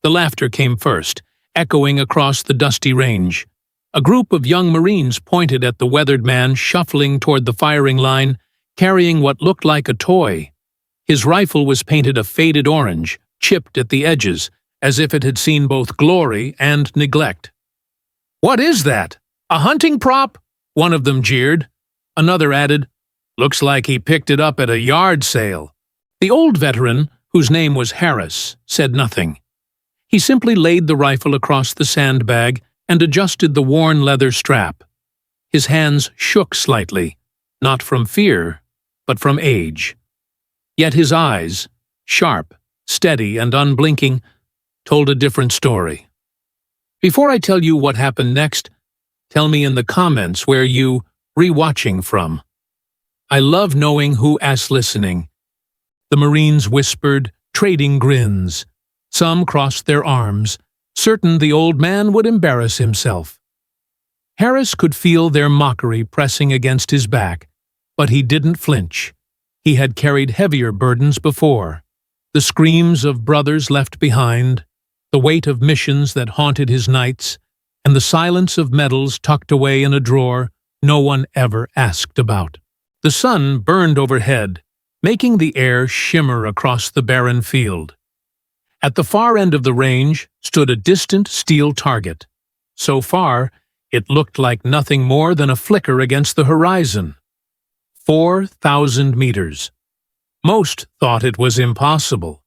The laughter came first, echoing across the dusty range. A group of young Marines pointed at the weathered man shuffling toward the firing line, carrying what looked like a toy. His rifle was painted a faded orange, chipped at the edges, as if it had seen both glory and neglect. "What is that? A hunting prop?" one of them jeered. Another added, "Looks like he picked it up at a yard sale." The old veteran, whose name was Harris, said nothing. He simply laid the rifle across the sandbag and adjusted the worn leather strap. His hands shook slightly, not from fear, but from age. Yet his eyes, sharp, steady, and unblinking, told a different story. Before I tell you what happened next, tell me in the comments where you rewatching from. I love knowing who asked listening. The Marines whispered, trading grins. Some crossed their arms, certain the old man would embarrass himself. Harris could feel their mockery pressing against his back, but he didn't flinch. He had carried heavier burdens before. The screams of brothers left behind, the weight of missions that haunted his nights, and the silence of medals tucked away in a drawer no one ever asked about. The sun burned overhead, making the air shimmer across the barren field. At the far end of the range stood a distant steel target. So far, it looked like nothing more than a flicker against the horizon. 4,000 meters. Most thought it was impossible.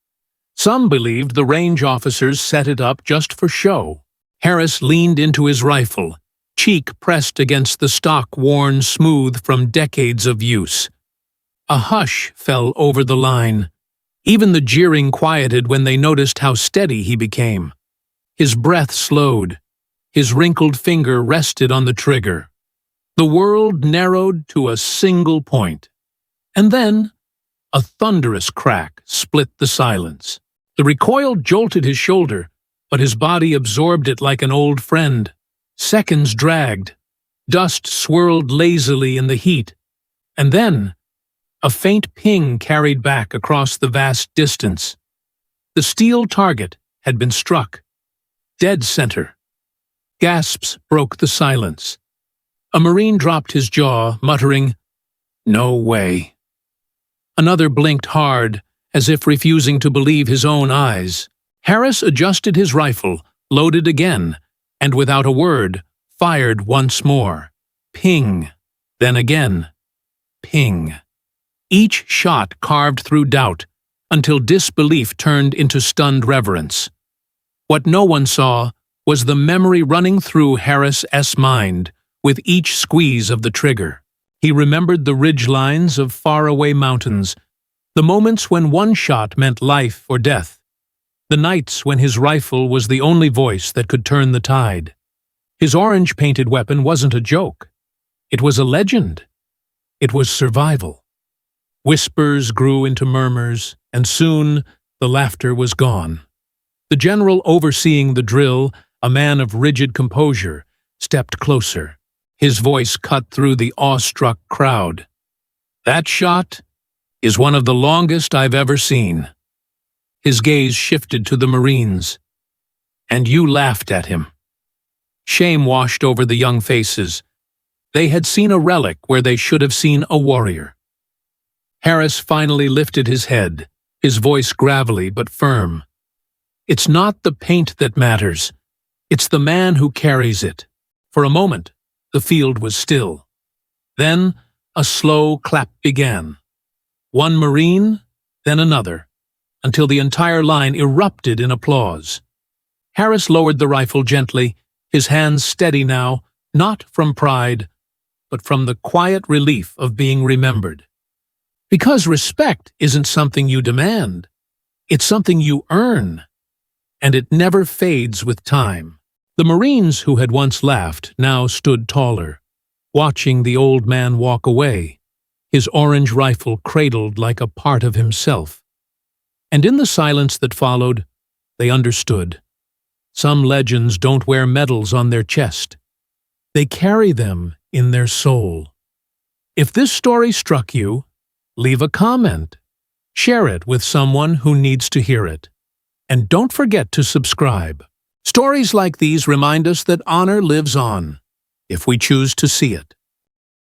Some believed the range officers set it up just for show. Harris leaned into his rifle, cheek pressed against the stock worn smooth from decades of use. A hush fell over the line. Even the jeering quieted when they noticed how steady he became. His breath slowed. His wrinkled finger rested on the trigger. The world narrowed to a single point. And then, a thunderous crack split the silence. The recoil jolted his shoulder, but his body absorbed it like an old friend. Seconds dragged. Dust swirled lazily in the heat. And then, a faint ping carried back across the vast distance. The steel target had been struck. Dead center. Gasps broke the silence. A Marine dropped his jaw, muttering, "No way." Another blinked hard, as if refusing to believe his own eyes. Harris adjusted his rifle, loaded again, and without a word, fired once more. Ping. Then again. Ping. Each shot carved through doubt, until disbelief turned into stunned reverence. What no one saw was the memory running through Harris's mind with each squeeze of the trigger. He remembered the ridgelines of faraway mountains, the moments when one shot meant life or death, the nights when his rifle was the only voice that could turn the tide. His orange-painted weapon wasn't a joke. It was a legend. It was survival. Whispers grew into murmurs, and soon the laughter was gone. The general overseeing the drill, a man of rigid composure, stepped closer. His voice cut through the awestruck crowd. "That shot is one of the longest I've ever seen." His gaze shifted to the Marines. "And you laughed at him." Shame washed over the young faces. They had seen a relic where they should have seen a warrior. Harris finally lifted his head, his voice gravelly but firm. "It's not the paint that matters. It's the man who carries it." For a moment, the field was still. Then, a slow clap began. One Marine, then another, until the entire line erupted in applause. Harris lowered the rifle gently, his hands steady now, not from pride, but from the quiet relief of being remembered. Because respect isn't something you demand. It's something you earn. And it never fades with time. The Marines who had once laughed now stood taller, watching the old man walk away, his orange rifle cradled like a part of himself. And in the silence that followed, they understood. Some legends don't wear medals on their chest. They carry them in their soul. If this story struck you, leave a comment. Share it with someone who needs to hear it. And don't forget to subscribe. Stories like these remind us that honor lives on, if we choose to see it.